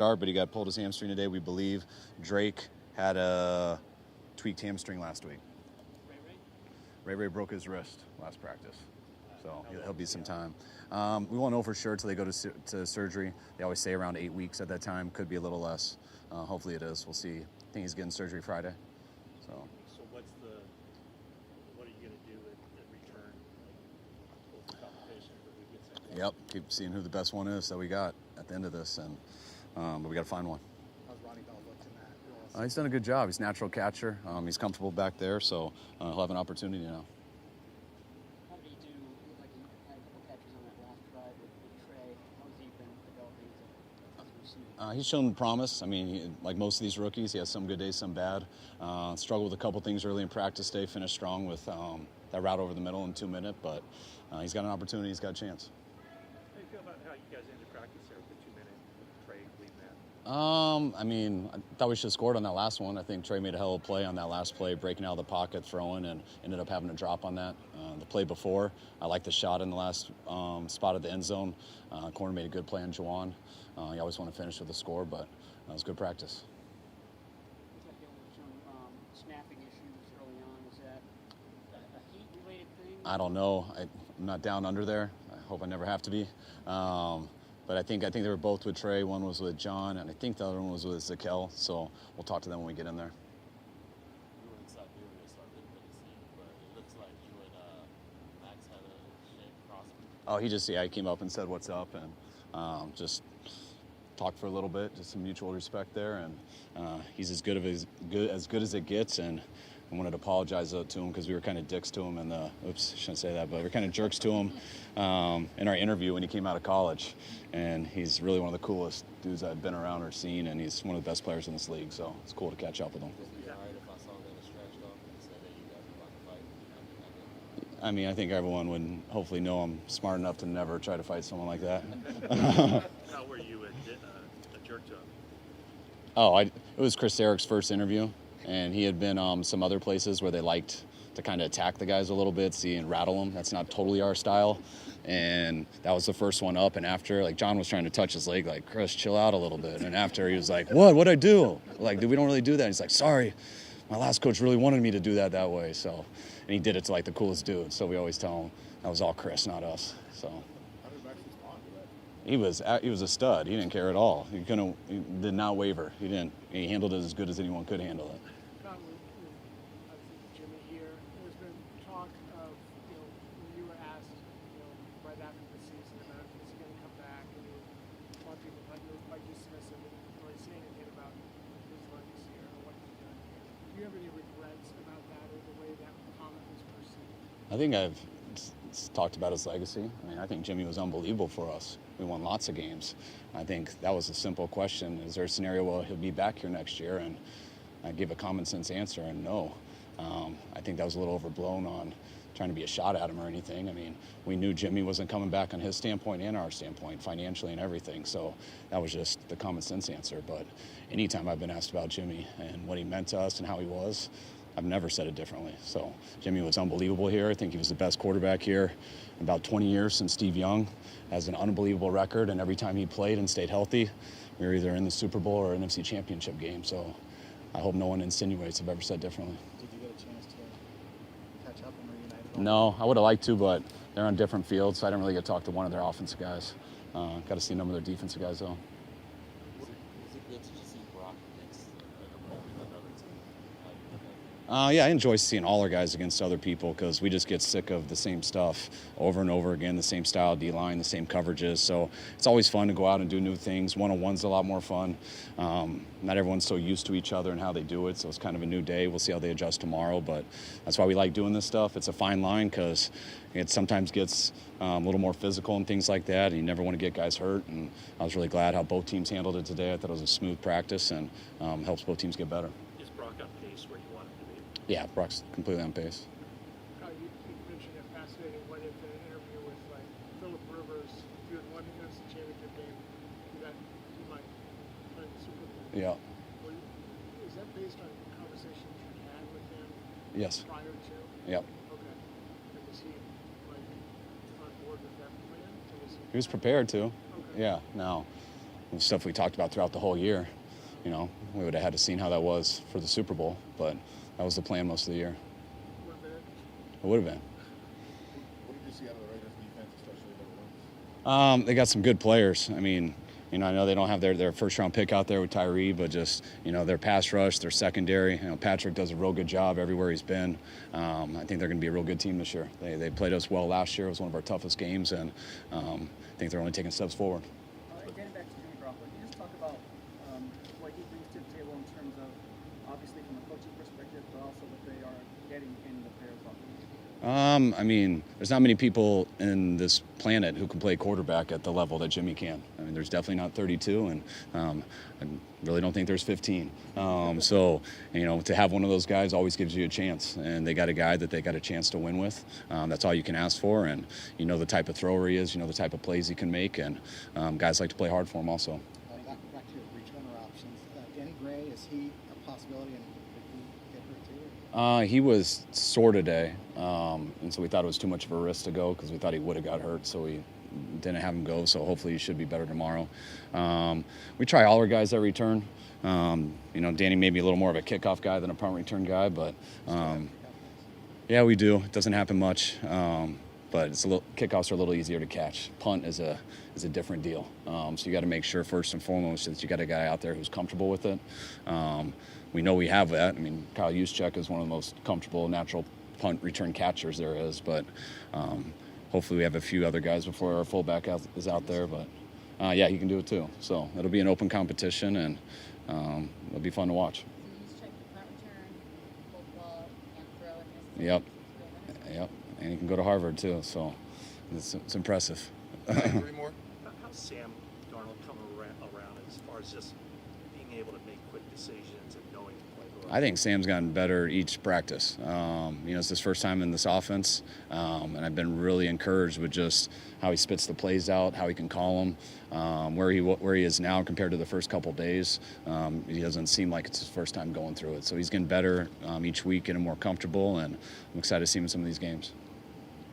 But he got pulled his hamstring today, we believe. Drake had a tweaked hamstring last week. Ray broke his wrist last practice, so he'll be some time. We won't know for sure until they go to surgery. They always say around 8 weeks at that time. Could be a little less. Hopefully it is. We'll see. I think he's getting surgery Friday. So what are you going to do at return? Competition? Yep. Keep seeing who the best one is that we got at the end of this, and but we got to find one. How's Ronnie Bell looked in that? He's done a good job. He's a natural catcher. He's comfortable back there, so he'll have an opportunity now. How did he do? Like he had a couple catches on that last drive with Trey. How's he been developing as a receiver? He's shown promise. I mean, like most of these rookies, he has some good days, some bad. Struggled with a couple things early in practice day. Finished strong with that route over the middle in 2 minutes, but he's got an opportunity. He's got a chance. How do you feel about how you guys ended practice there with the 2 minute Trey leading that? I mean, I thought we should have scored on that last one. I think Trey made a hell of a play on that last play, breaking out of the pocket, throwing, and ended up having to drop on that. The play before, I liked the shot in the last spot at the end zone. Corner made a good play on Juwan. You always want to finish with a score, but that was good practice. Looks like there were some snapping issues early on. Is that a heat-related thing? I don't know. I'm not down under there. I hope I never have to be. But I think they were both with Trey. One was with John, and I think the other one was with Zakel. So we'll talk to them when we get in there. You were excited to start the season, but it looks like you and Max had a shake cross. He came up and said what's up, and just talked for a little bit, just some mutual respect there, and he's as good as it gets, and I wanted to apologize to him because we were kind of dicks to him shouldn't say that, but we were kind of jerks to him in our interview when he came out of college, and he's really one of the coolest dudes I've been around or seen, and he's one of the best players in this league, so it's cool to catch up with him. Would it be all right if I saw that stretch off and said that you guys were about to fight? I mean, I think everyone would hopefully know I'm smart enough to never try to fight someone like that. How were you a jerk to him? It was Chris Eric's first interview, and he had been some other places where they liked to kind of attack the guys a little bit, see and rattle them. That's not totally our style, and that was the first one up. And after, like, John was trying to touch his leg, like, Chris, chill out a little bit. And after, he was like, what'd I do? Like, we don't really do that. And he's like, sorry, my last coach really wanted me to do that way. So, and he did it to like the coolest dude. So we always tell him that was all Chris, not us. So. How did Max respond to that? He was a stud. He didn't care at all. He did not waver. He handled it as good as anyone could handle it. Jimmy here. There's been talk of, when you were asked, right after the season about is he going to come back, and a lot of people thought you were quite dismissive and didn't really say anything about his legacy or what he's done here. Do you have any regrets about that or the way that comment was perceived? I think I've talked about his legacy. I mean, I think Jimmy was unbelievable for us. We won lots of games. I think that was a simple question. Is there a scenario where he'll be back here next year? And I gave a common sense answer, and no. I think that was a little overblown on trying to be a shot at him or anything. I mean, we knew Jimmy wasn't coming back on his standpoint and our standpoint, financially and everything. So that was just the common sense answer. But anytime I've been asked about Jimmy and what he meant to us and how he was, I've never said it differently. So Jimmy was unbelievable here. I think he was the best quarterback here in about 20 years since Steve Young. Has an unbelievable record, and every time he played and stayed healthy, we were either in the Super Bowl or NFC Championship game. So I hope no one insinuates I've ever said differently. Did you get a chance to catch up and reunite? No, I would have liked to, but they're on different fields, so I didn't really get to talk to one of their offensive guys. Got to see a number of their defensive guys, though. Is it good to just see Brock against another team? Yeah, I enjoy seeing all our guys against other people because we just get sick of the same stuff over and over again, the same style D-line, the same coverages. So it's always fun to go out and do new things. One-on-one's a lot more fun. Not everyone's so used to each other and how they do it, so it's kind of a new day. We'll see how they adjust tomorrow, but that's why we like doing this stuff. It's a fine line because it sometimes gets a little more physical and things like that, and you never want to get guys hurt. And I was really glad how both teams handled it today. I thought it was a smooth practice and helps both teams get better. Is Brock on pace where you want him to be? Yeah, Brock's completely on pace. Kyle, you mentioned a fascinating what-if interview with Phillip Rivers. If you had won the NFC Championship game, that you might play the Super Bowl. Yeah. Is that based on conversations you had with him Yes. prior to? Yep. Okay. And was he on board with that plan? He was prepared to. Okay. Yeah. No. the stuff we talked about throughout the whole year. You know, we would have had to seen how that was for the Super Bowl, but that was the plan most of the year. Would have been it. It would have been. What did you see out of the Raiders defense, especially their wins? They got some good players. I mean, you know, I know they don't have their first-round pick out there with Tyree, but just, you know, their pass rush, their secondary. You know, Patrick does a real good job everywhere he's been. I think they're going to be a real good team this year. They played us well last year. It was one of our toughest games, and I think they're only taking steps forward. Getting back to Jimmy Garoppolo, can you just talk about what he brings to the table in terms of, obviously from a coaching perspective, but also what they are getting in the players' offense? I mean, there's not many people in this planet who can play quarterback at the level that Jimmy can. I mean, there's definitely not 32, and I really don't think there's 15. So, you know, to have one of those guys always gives you a chance, and they got a guy that they got a chance to win with. That's all you can ask for, and you know the type of thrower he is, you know the type of plays he can make, and guys like to play hard for him also. Back to your returner options. Danny Gray, is he a possibility, and did he get hurt too? He was sore today, and so we thought it was too much of a risk to go because we thought he would have got hurt, so we didn't have him go, so hopefully he should be better tomorrow. We try all our guys that return. You know, Danny may be a little more of a kickoff guy than a punt return guy, but yeah, we do. It doesn't happen much, but kickoffs are a little easier to catch. Punt is a different deal. So you got to make sure first and foremost that you got a guy out there who's comfortable with it. We know we have that. I mean, Kyle Shanahan is one of the most comfortable, natural punt return catchers there is, but hopefully we have a few other guys before our fullback is out there, but yeah, he can do it too. So it'll be an open competition, and it'll be fun to watch. He's checked the punt return, football, and throw, and Yep. And he can go to Harvard too, so it's impressive. Three more. How's Sam Darnold coming around as far as just being able to make quick decisions and knowing to play well? I think Sam's gotten better each practice. You know, it's his first time in this offense, and I've been really encouraged with just how he spits the plays out, how he can call them, where he is now compared to the first couple days. He doesn't seem like it's his first time going through it, so he's getting better each week, getting more comfortable, and I'm excited to see him in some of these games.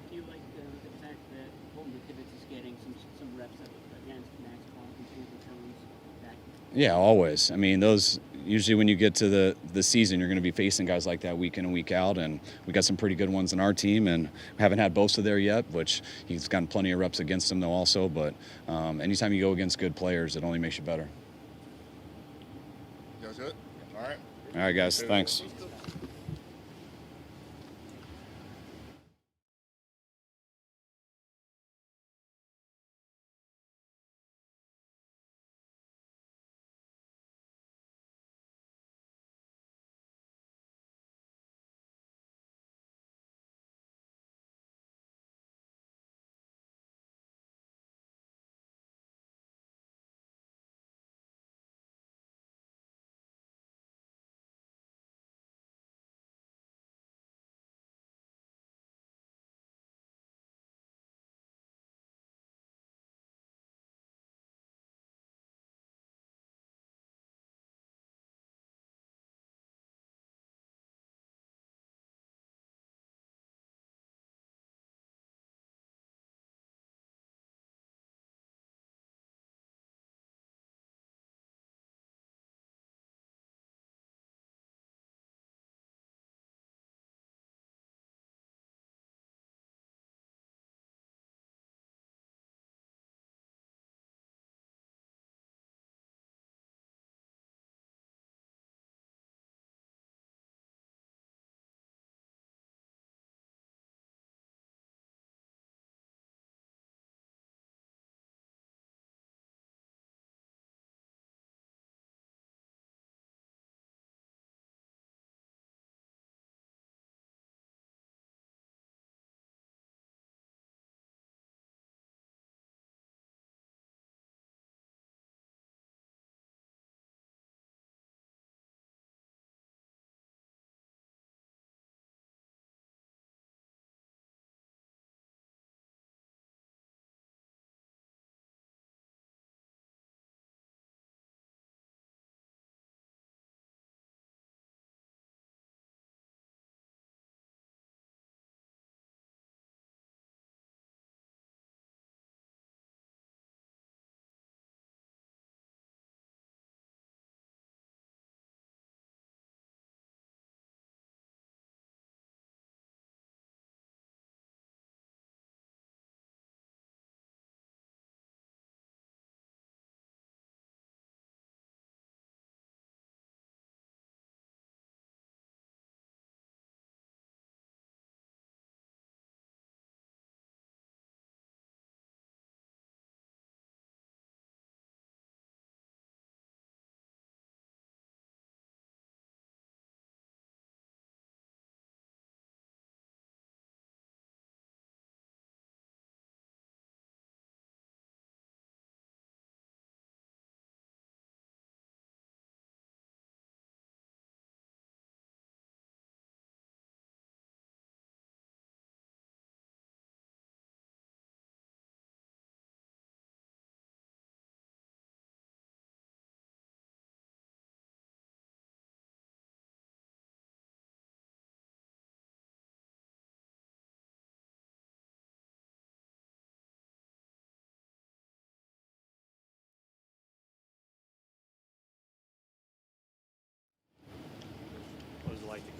Do you like the fact that Holden McKivitz is getting some reps against Max Crosby and returns back? Yeah, always. I mean, those usually when you get to the season, you're going to be facing guys like that week in and week out, and we got some pretty good ones in our team, and we haven't had Bosa there yet, which he's gotten plenty of reps against him though also, but anytime you go against good players, it only makes you better. That's it? All right. All right, guys, thanks.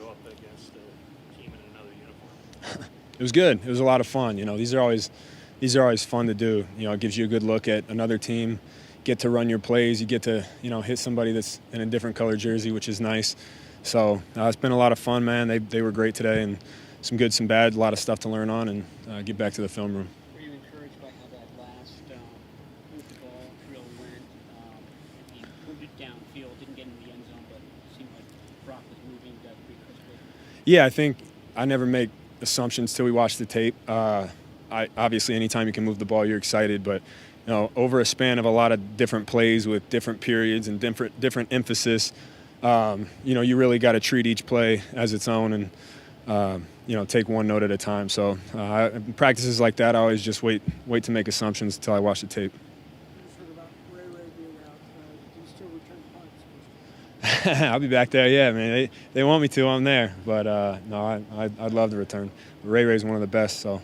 go up against a team in another uniform? It was good. It was a lot of fun. These are always fun to do. It gives you a good look at another team, get to run your plays. You get to, hit somebody that's in a different color jersey, which is nice. So it's been a lot of fun, man. They were great today, and some good, some bad, a lot of stuff to learn on, and get back to the film room. Were you encouraged by how that last move the ball drill went? He moved it downfield, didn't get in the end zone, but it seemed like Brock was moving that pretty crisply. Yeah, I think I never make assumptions till we watch the tape. Obviously, anytime you can move the ball, you're excited, but over a span of a lot of different plays with different periods and different emphasis, you really got to treat each play as its own and take one note at a time. So practices like that, I always just wait to make assumptions until I watch the tape. I just heard about Ray being out. Do you still return punts? I'll be back there, yeah, man. They want me to, I'm there. But no, I'd love to return. Ray's one of the best, so.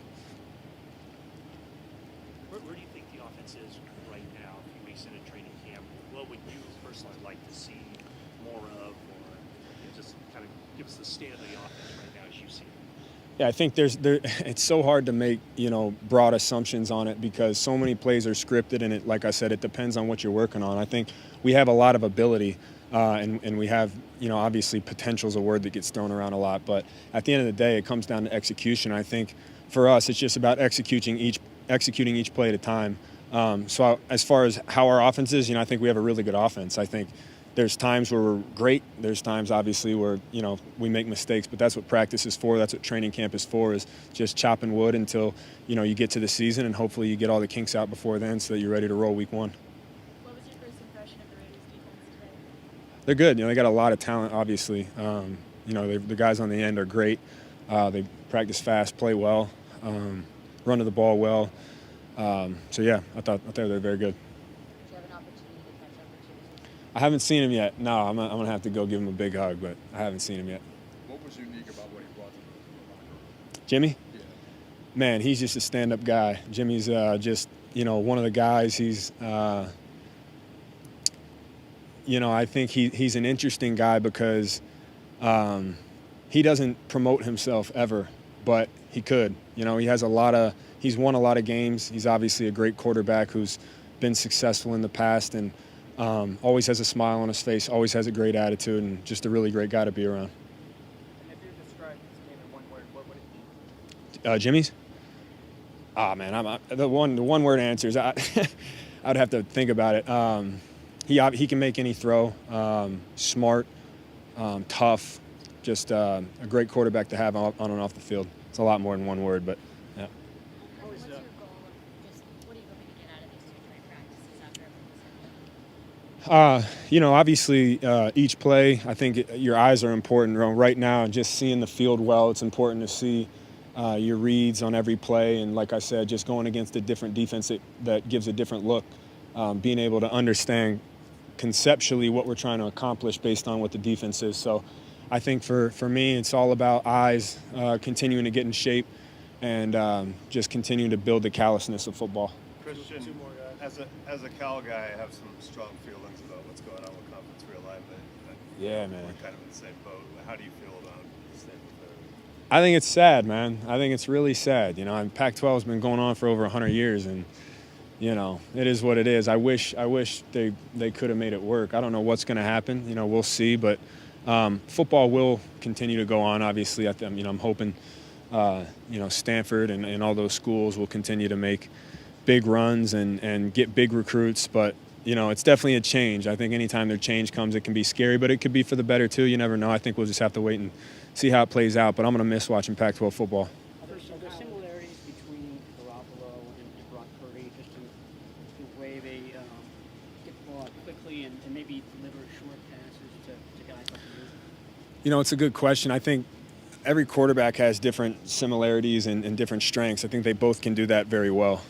Where do you think the offense is right now, a few weeks into training camp? What would you personally like to see more of, or just kind of give us the state of the offense right now as you see it? Yeah, I think it's so hard to make, broad assumptions on it because so many plays are scripted, and like I said, it depends on what you're working on. I think we have a lot of ability, and we have, obviously potential is a word that gets thrown around a lot, but at the end of the day, it comes down to execution. I think for us, it's just about executing each play at a time. So as far as how our offense is, I think we have a really good offense. I think there's times where we're great. There's times, obviously, where, we make mistakes, but that's what practice is for. That's what training camp is for, is just chopping wood until, you get to the season, and hopefully you get all the kinks out before then so that you're ready to roll week one. What was your first impression of the Raiders defense today? They're good. They got a lot of talent, obviously. The guys on the end are great. They practice fast, play well, run to the ball well. So, yeah, I thought they were very good. Did you have an opportunity to catch up with Jimmy? I haven't seen him yet. No, I'm going to have to go give him a big hug, but I haven't seen him yet. What was unique about what he brought to the locker room? Jimmy? Yeah. Man, he's just a stand-up guy. Jimmy's just, one of the guys. He's, I think he's an interesting guy because he doesn't promote himself ever, but he could. He has he's won a lot of games. He's obviously a great quarterback who's been successful in the past, and always has a smile on his face, always has a great attitude, and just a really great guy to be around. And if you describe his game in one word, what would it be? Jimmy's? Man, the one word answer is I'd have to think about it. He can make any throw. Smart, tough, just a great quarterback to have on and off the field. It's a lot more than one word, but yeah. What's your goal of just what are you hoping to get out of these two training practices after everything's Obviously, each play, I think your eyes are important. Right now, just seeing the field well, it's important to see your reads on every play. And like I said, just going against a different defense that gives a different look, being able to understand conceptually what we're trying to accomplish based on what the defense is. So I think for me, it's all about eyes, continuing to get in shape, and just continuing to build the callousness of football. Christian, as a Cal guy, I have some strong feelings about what's going on with conference realignment. Yeah, man. We're kind of in the same boat. How do you feel about the state of affairs? I think it's sad, man. I think it's really sad. Pac-12 has been going on for over 100 years, and it is what it is. I wish they could have made it work. I don't know what's going to happen. We'll see, but football will continue to go on. Obviously, I'm hoping Stanford and all those schools will continue to make big runs and get big recruits. But it's definitely a change. I think anytime their change comes, it can be scary, but it could be for the better too. You never know. I think we'll just have to wait and see how it plays out. But I'm going to miss watching Pac-12 football. Are there similarities between Garoppolo and Brock Purdy, just in the way they get the ball out quickly and maybe deliver short passes to guys like you? It's a good question. I think every quarterback has different similarities and different strengths. I think they both can do that very well.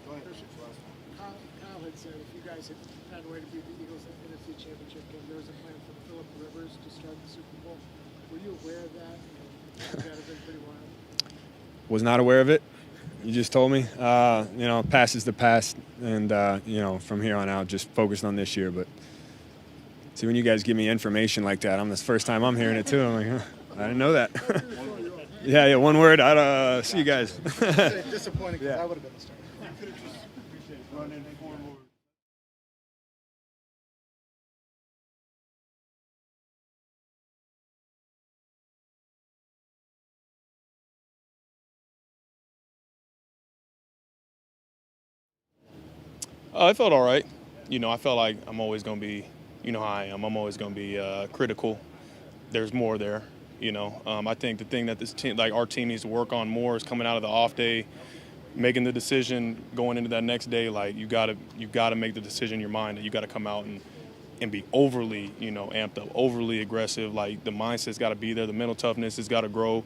Kyle had said if you guys had found a way to beat the Eagles in the NFC Championship game, there was a plan for Phillip Rivers to start the Super Bowl. Were you aware of that? Would that have been pretty wild? Was not aware of it. You just told me. Past is the past, and from here on out, just focused on this year. But See, when you guys give me information like that, this first time I'm hearing it too. I'm like, huh, I didn't know that. Yeah, one word. I see you guys. Disappointing because I would have been the starter. It felt all right. I felt like I'm always going to be, you know how I am. I'm always going to be critical. There's more there. I think the thing that this team, like our team, needs to work on more is coming out of the off day, making the decision going into that next day. Like you got to make the decision in your mind that you got to come out and be overly, amped up, overly aggressive. Like the mindset's got to be there. The mental toughness has got to grow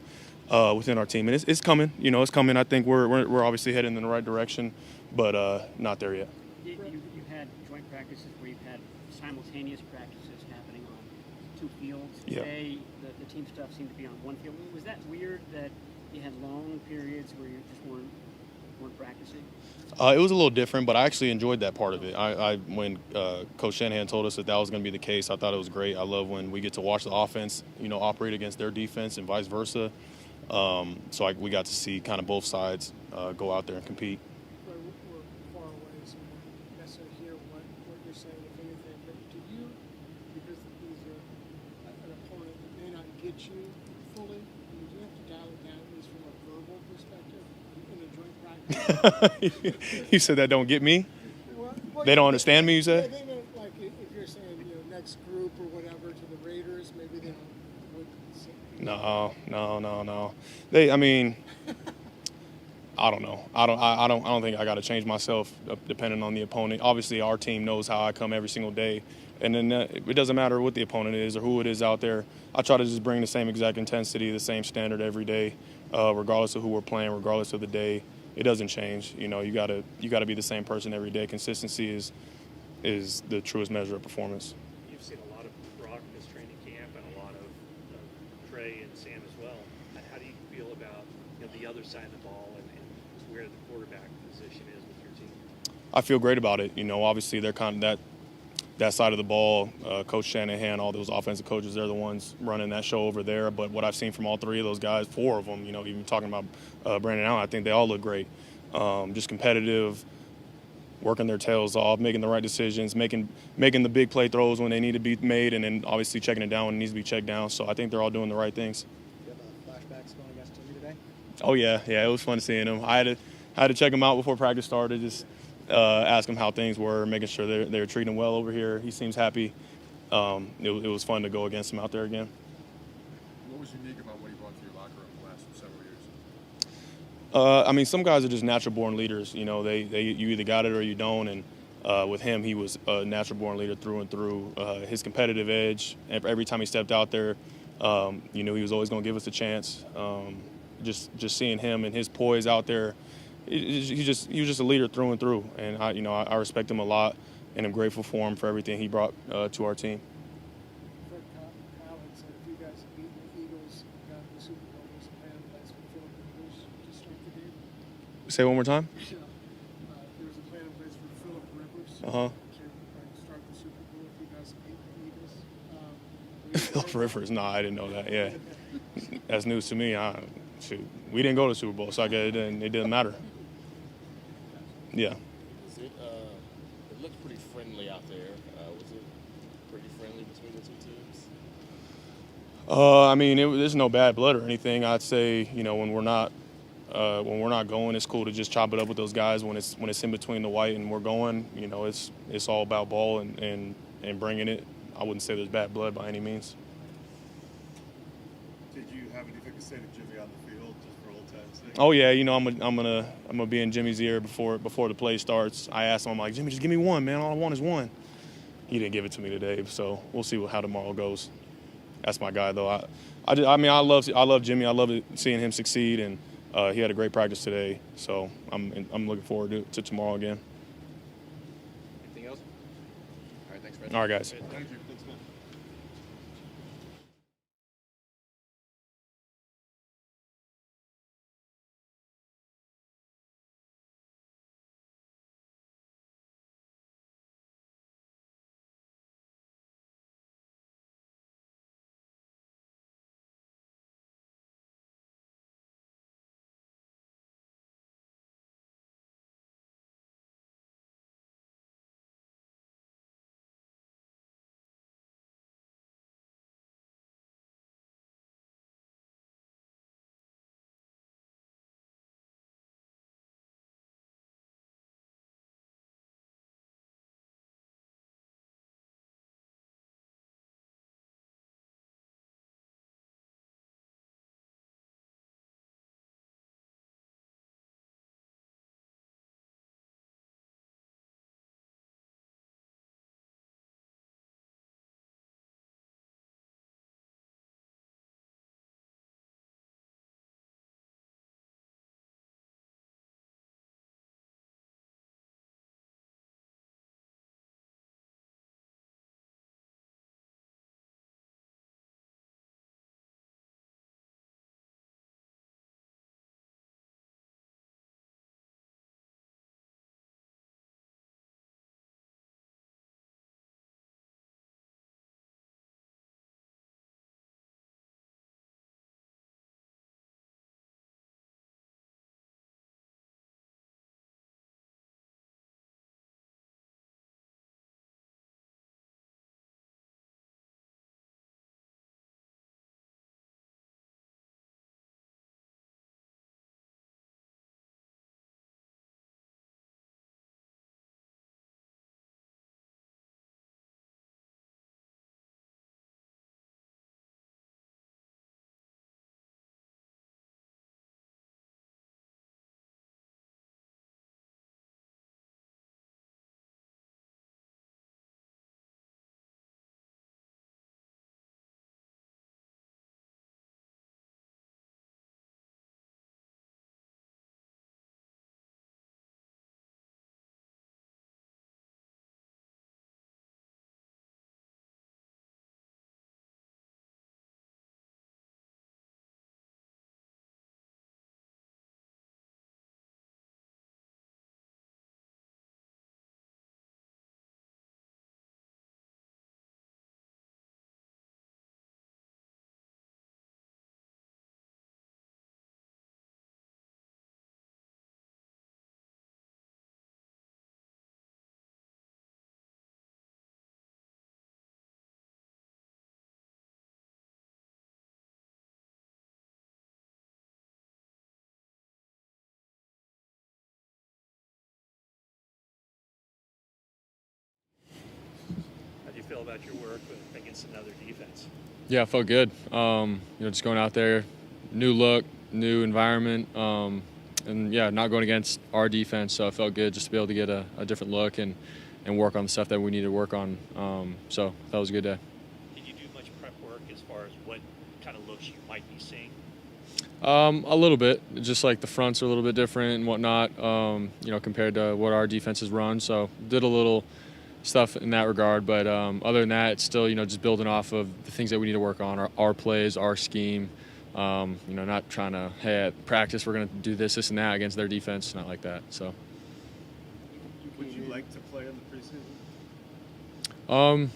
within our team, and it's coming. It's coming. I think we're obviously heading in the right direction, but not there yet. You had joint practices where you've had simultaneous practices happening on two fields. Yeah. Today, the team stuff seemed to be on one field. Was that weird that you had long periods where you just weren't practicing? It was a little different, but I actually enjoyed that part of it. When Coach Shanahan told us that was going to be the case, I thought it was great. I love when we get to watch the offense, operate against their defense and vice versa. We got to see kind of both sides go out there and compete. We're far away, so we don't necessarily hear what you're saying, if anything. But do you, because these are an opponent that may not get you fully, do you have to dial it down at least from a verbal perspective in a joint practice? You said that don't get me? Well, They don't understand me, you said? Yeah, they know, like if you're saying, next group or whatever to the Raiders, maybe they don't. No. I don't know. I don't think I got to change myself depending on the opponent. Obviously, our team knows how I come every single day, and then it doesn't matter what the opponent is or who it is out there. I try to just bring the same exact intensity, the same standard every day, regardless of who we're playing, regardless of the day. It doesn't change. You got to be the same person every day. Consistency is the truest measure of performance. You've seen a lot of Brock this training camp and a lot of Trey and Sam as well. How do you feel about the other side of the ball and where the quarterback position is with your team? I feel great about it. Obviously they're kind of that side of the ball. Coach Shanahan, all those offensive coaches, they're the ones running that show over there. But what I've seen from all three of those guys, four of them, even talking about Brandon Allen, I think they all look great. Just competitive, working their tails off, making the right decisions, making the big play throws when they need to be made, and then obviously checking it down when it needs to be checked down. So I think they're all doing the right things. Do you have flashbacks going against Jimmy today? Oh yeah, it was fun seeing him. I had to check him out before practice started, just ask him how things were, making sure they're treating him well over here. He seems happy. It was fun to go against him out there again. What was unique about what he brought to your locker room the last several years? Some guys are just natural-born leaders. You either got it or you don't. And with him, he was a natural-born leader through and through. His competitive edge, every time he stepped out there, he was always going to give us a chance. Just seeing him and his poise out there, he was just a leader through and through. And I respect him a lot, and I'm grateful for him for everything he brought to our team. For Kyle had said, if you guys had beaten the Eagles, got the Super Bowl, was the plan in place for Philip Rivers to start the game? Say it one more time. There was a plan in place for Philip Rivers to start the Super Bowl if you guys beat the Eagles. Philip Rivers, I didn't know that. Yeah, that's news to me. We didn't go to the Super Bowl, so I guess it didn't matter. Yeah. It looked pretty friendly out there. Was it pretty friendly between the two teams? There's no bad blood or anything. I'd say, when we're not going, it's cool to just chop it up with those guys. When it's in between the white and we're going, it's all about ball and bringing it. I wouldn't say there's bad blood by any means. Did you have anything to say to Jimmy on the field, just for old time's sake? Oh yeah, I'm gonna be in Jimmy's ear before the play starts. I asked him, I'm like, Jimmy, just give me one, man. All I want is one. He didn't give it to me today, so we'll see how tomorrow goes. That's my guy, though. I love Jimmy. I love seeing him succeed, and he had a great practice today. So I'm looking forward to tomorrow again. Anything else? All right, thanks, Fred. All right, guys. Thank you. feel about your work against another defense? Yeah, I felt good. Just going out there, new look, new environment, and yeah, not going against our defense. So I felt good just to be able to get a different look and work on the stuff that we needed to work on. So that was a good day. Did you do much prep work as far as what kind of looks you might be seeing? A little bit, just like the fronts are a little bit different and whatnot, compared to what our defenses run. So did a little stuff in that regard, but other than that, it's still, just building off of the things that we need to work on, our plays, our scheme. Not trying to, hey, at practice we're going to do this, and that against their defense, not like that. So. Would you like to play in the preseason?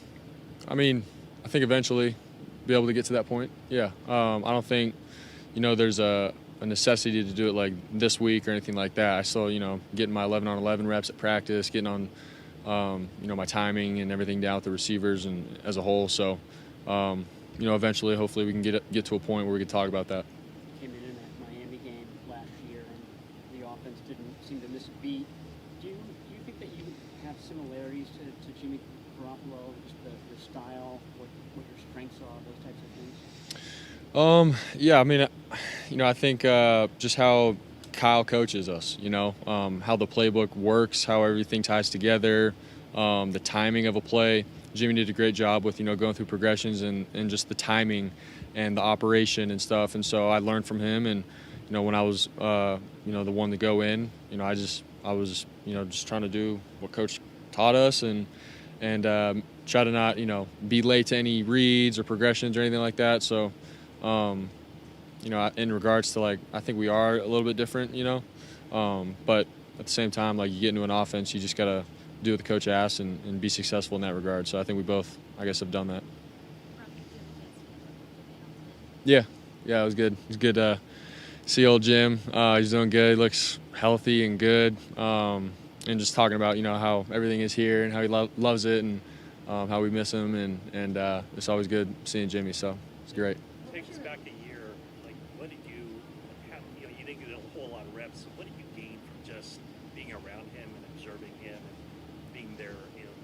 I think eventually be able to get to that point. Yeah. I don't think, there's a necessity to do it like this week or anything like that. I still, getting my 11-on-11 reps at practice, getting on, my timing and everything down with the receivers and as a whole. So, eventually, hopefully we can get to a point where we can talk about that. Came in that Miami game last year, and the offense didn't seem to miss a beat. Do you think that you have similarities to Jimmy Garoppolo, just the style, what your strengths are, those types of things? I think just how Kyle coaches us, how the playbook works, how everything ties together, the timing of a play. Jimmy did a great job with, going through progressions and just the timing and the operation and stuff. And so I learned from him. And, when I was, the one to go in, I was just trying to do what coach taught us and try to not, be late to any reads or progressions or anything like that. So, in regards to I think we are a little bit different, but at the same time, you get into an offense, you just got to do what the coach asks and be successful in that regard. So I think we both, have done that. Yeah, it was good. It was good to see old Jim. He's doing good. He looks healthy and good. And just talking about, how everything is here and how he loves it and how we miss him. And it's always good seeing Jimmy. So it's great. Take us back a year. What did you have? You didn't get a whole lot of reps. So what did you gain from just being around him and observing him and being there,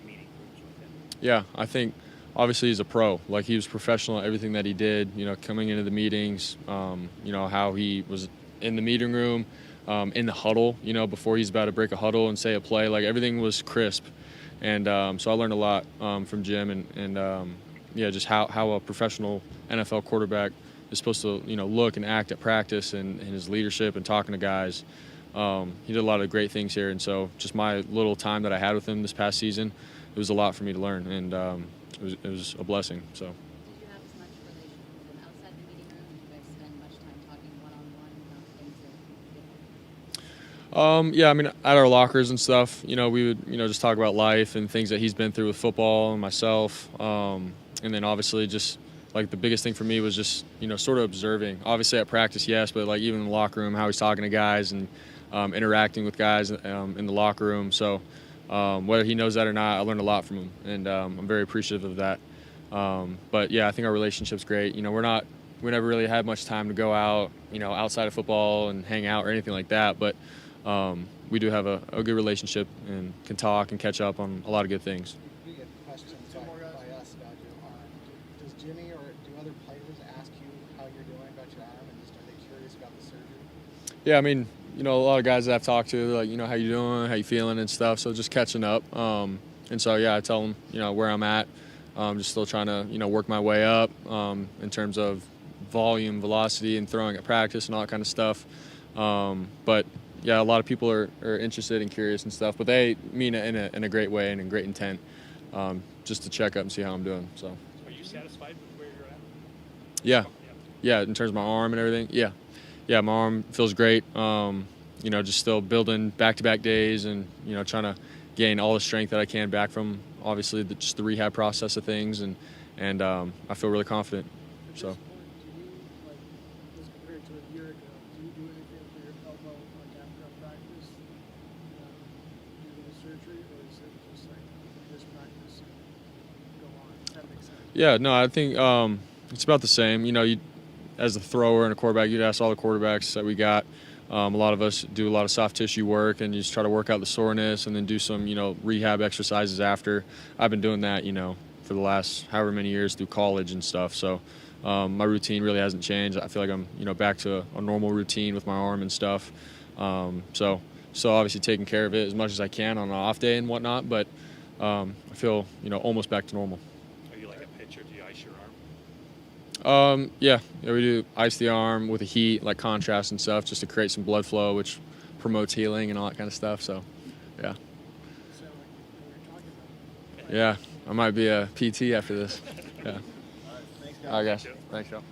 meeting groups with him? Yeah, I think obviously he's a pro. He was professional at everything that he did, coming into the meetings, how he was in the meeting room, in the huddle, before he's about to break a huddle and say a play. Everything was crisp. And so I learned a lot from Jim and just how a professional NFL quarterback is supposed to, look and act at practice and his leadership and talking to guys. He did a lot of great things here. And so just my little time that I had with him this past season, it was a lot for me to learn. And it was a blessing. So. Did you have as much relationship with him outside the meeting room? Did you guys spend much time talking one-on-one about things that you did? At our lockers and stuff, we would, just talk about life and things that he's been through with football and myself. And then obviously just the biggest thing for me was just, sort of observing. Obviously at practice, yes, but even in the locker room, how he's talking to guys and interacting with guys in the locker room. So whether he knows that or not, I learned a lot from him, and I'm very appreciative of that. But yeah, I think our relationship's great. We never really had much time to go out, outside of football and hang out or anything like that. But we do have a good relationship and can talk and catch up on a lot of good things. We get questions by us about your arm. Does Jimmy or do other players ask you how you're doing about your arm, and are they curious about the surgery? Yeah, a lot of guys that I've talked to, they're like, how you doing, how you feeling and stuff. So just catching up. And so, yeah, I tell them, where I'm at. Just still trying to, work my way up in terms of volume, velocity, and throwing at practice and all that kind of stuff. But, yeah, a lot of people are interested and curious and stuff. But they mean it in a great way and in great intent, just to check up and see how I'm doing. So. Are you satisfied with where you're at? Yeah. Yeah, in terms of my arm and everything. Yeah. Yeah, my arm feels great. Just still building back-to-back days and, trying to gain all the strength that I can back from, obviously, just the rehab process of things. And I feel really confident. So. At this point, do you, as compared to a year ago, do you do anything for your elbow after practice due to the surgery, or is it just this practice and go on? Does that make sense? Yeah, no, I think it's about the same. As a thrower and a quarterback, you'd ask all the quarterbacks that we got. A lot of us do a lot of soft tissue work and you just try to work out the soreness and then do some, rehab exercises after. I've been doing that, for the last however many years through college and stuff. So my routine really hasn't changed. I feel like I'm, back to a normal routine with my arm and stuff. So obviously taking care of it as much as I can on an off day and whatnot, but I feel, almost back to normal. Are you like a pitcher? Do you ice your arm? Yeah, we do ice the arm with the heat, like contrast and stuff, just to create some blood flow, which promotes healing and all that kind of stuff. So, yeah. So, like, we were talking about. Yeah, I might be a PT after this. Yeah. All right, thanks, guys. All right, guys. Thanks, y'all.